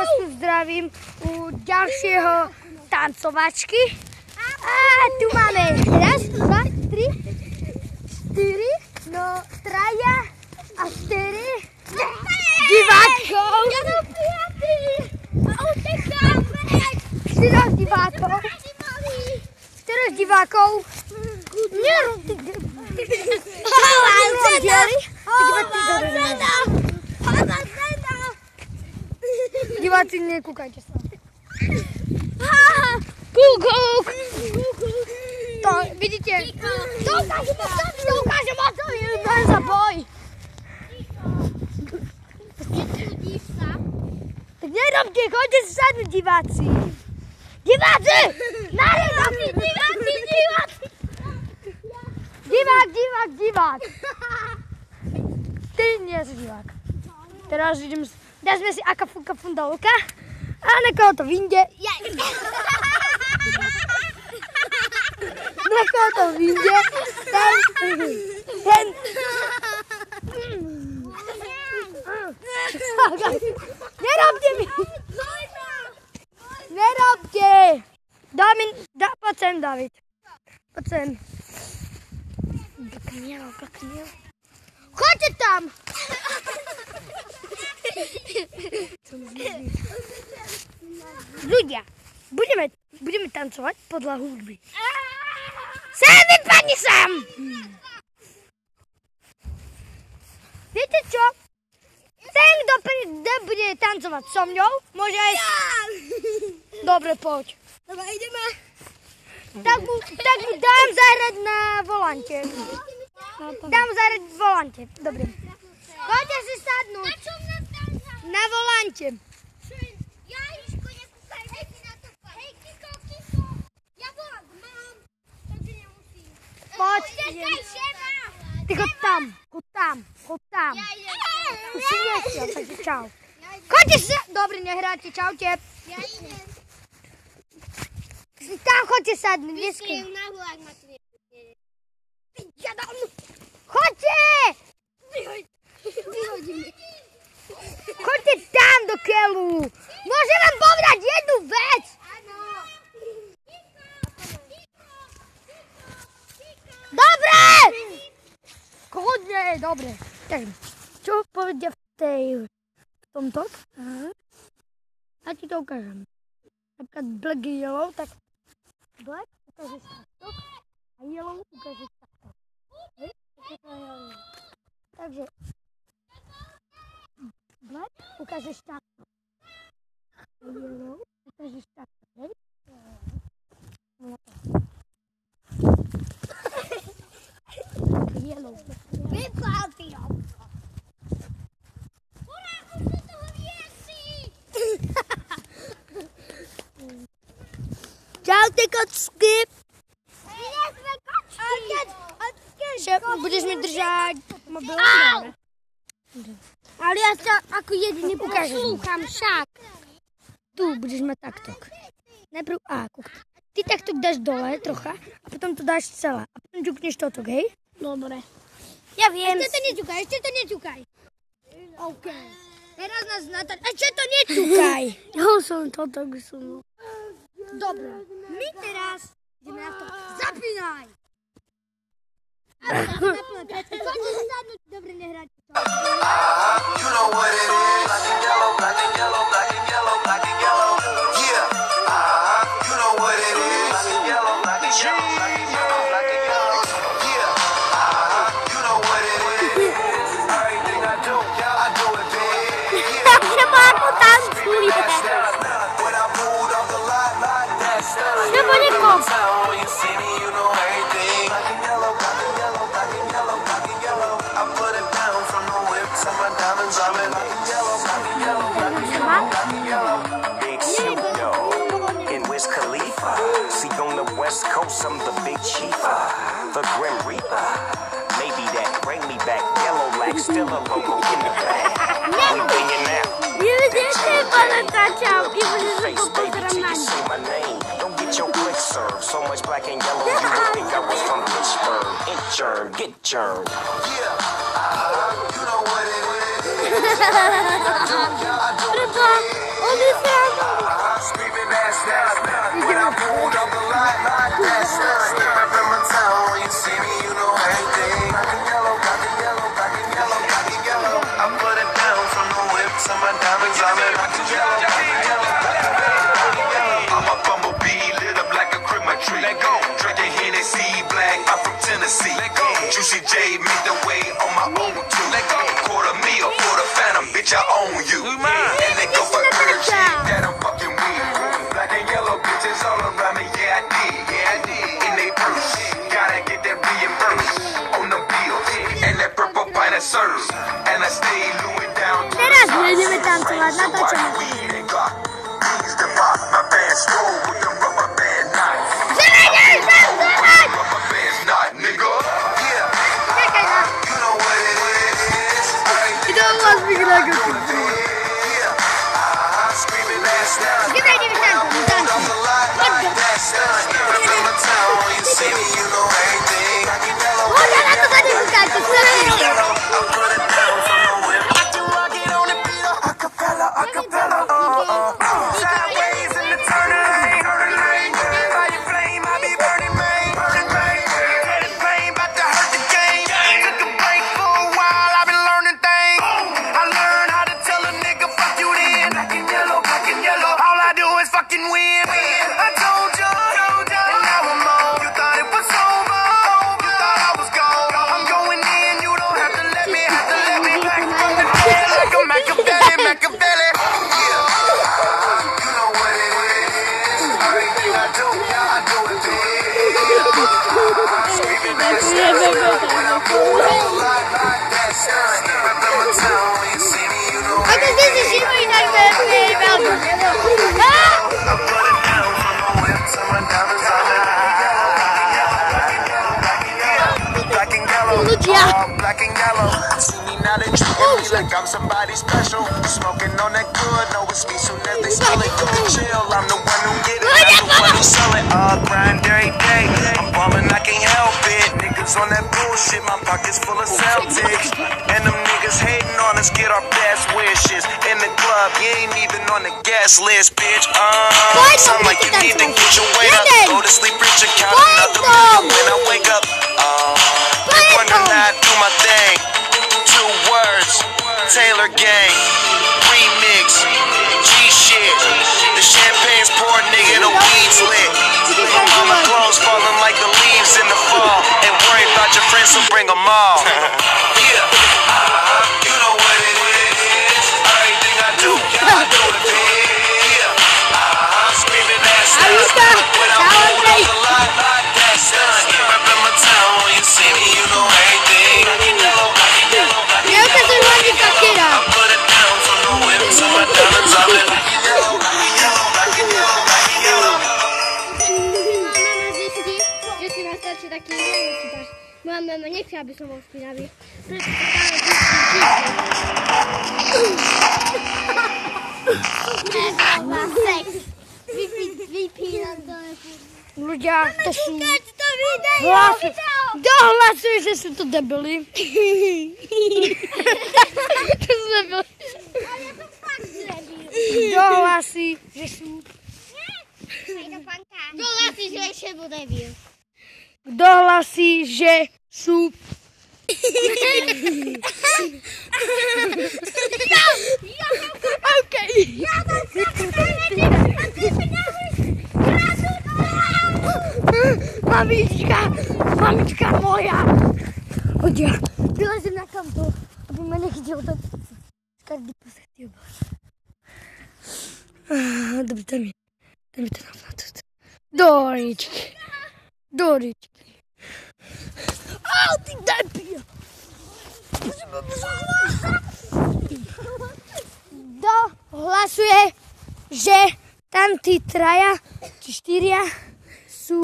vás tu zdravím u ďalšieho tancovačky. A tu máme raz, dva, tri, štyri, no traja a štyri divákov. Štyroch divákov. Diváci, nekúkajte sa. Kúkúk. To, vidíte? To ukážem, a to je len za boj. Tak nerobte, choďte sa sadnúť, diváci. Diváci! Divák. Ty nie si divák. Teraz idem, dáme si akafunka fundalka a nekoho to vyjde. Nekoho to vyjde. Ten. Nerobte mi. Nerobte. Poď sem, David. Poď sem. Blkniel. Choďte tam. Ľudia, budeme tancovať podľa hudby. Sem, vypadni sem! Viete čo? Ten, kto bude tancovať so mňou, môže aj... Dobre, poď. Dobre, ideme. Tak mu dám zahrať na volante. Dám zahrať v volante. Dobre. Poďte si sadnúť. Na čom nás tam zahrať? Na volante. Ja, Iško, nekúkaj, hej si na to. Hej, Kiko. Ja volant mám, takže nemusím. Poď. Čakaj, žena. Ty choď tam. Ja idem. Už si nechcel, takže čau. Choďte sa. Dobre, nehráte, čaute. Ja idem. Tam choďte sadnúť. Vyskriv na hulák ma tu nepustili. Choďte. Vyhodím. Choďte tam do keľu. Môžem vám povedať jednu vec. Áno. Dobre. Kľudne, dobre. Tak, čo povedia v tomto? A ti to ukážem. Napríklad black a yellow, tak black ukážeš takto a yellow ukážeš takto. Hej? Takže black ukážeš takto. A yellow ukážeš takto. Hej? Yellow. Vypál ty ho. Hurá, už do toho viesi. Čaute, kocky. Nie sme kočky. Budeš mi držať mobil. Ale ja sa ako jediný ukážem. Slúcham však. Tu budeš mať takto. Najprv ty takto dáš dole trocha a potom to dáš celé. A potom ťukneš toto, hej? Dobre. Ja viem. Ešte to neťukaj. OK. Teraz nás natáč... Ešte to neťukaj. Ja som to tak sunul. Dobre. My teraz ideme na to. Zapínaj. Poďte sa sadnúť. Dobre, nehráte to. You know what it is. Black and yellow, black and yellow, black and yellow, black and yellow. Yeah. You know what it is. Black and yellow, black and yellow, black and yellow, black and yellow. Yeah. You know what it is. Everything I do it big. Yeah. Chyba ako tancuje. When I pulled off the lot, that's Chyba nie kop. when you see me, you know everything. Black and yellow, black and yellow, black and yellow, black and yellow. I put it down from the whips and my diamonds on it. Black and yellow, black and yellow, black and yellow, black and yellow. Big Snoop Dogg and Wiz Khalifa. See on the West Coast, I'm the big chief, the Grim Reaper. Maybe that bring me back. Yellow Lack still a logo in the bag. We bringing out. Face, baby, till you say my name. Don't get your click served. So much black and yellow, you would think I was from Pittsburgh. Inchurn, get churned. Yeah, you know what it is. I do it Chyba on jest Štart, natáčame. Čakaj na. Kto vás vyhrá koky? Kde ideme tankom? Poďa na to tady vykáte, Ako ste si všimli, tak veľmi like I'm somebody special. Smoking on that good, know it's me soon as they smell it. You can chill, I'm the one who get it, I'm the one who sell it. Grind every day, I'm ballin', I can't help it. Niggas on that bullshit, my pockets full of Celtics. And them niggas hating on us, get our best wishes. In the club, you ain't even on the guest list, bitch. Sound like you need to get your weight up. Go to sleep rich and count another million when I wake up. They wonder how I do my thing. 2 words, Taylor Gang, remix, G-shit. The champagne's poured, nigga, the weed's lit. All my clothes falling like the leaves in the fall. Ain't worried about your friends, so bring them all. Yeah, you know what it is. Everything I do, I do it big. Yeah, screaming that stuff. When I'm moving on the lot, like that stuff. Reppin' my town, when you see me, you know everything. Moja mama nechce, aby som bol špinavý. Vypínam to. Ľudia, to sú hlasy. Kto hlasuje, že sú to debili? To sú debili. Ale ja som fakt zrebil. Kto hlasí, že sú... Kto hlasí, že ešte bol debil? Kto hlasí, že sú... OK. Mamička moja. Poďa, vylezem na tamto, aby ma nechytil ten každý posledný obor. Dobre, tam je to na platu. Do ričky. Au, ty debil. Kto hlasuje, že tam tí 3 či 4 sú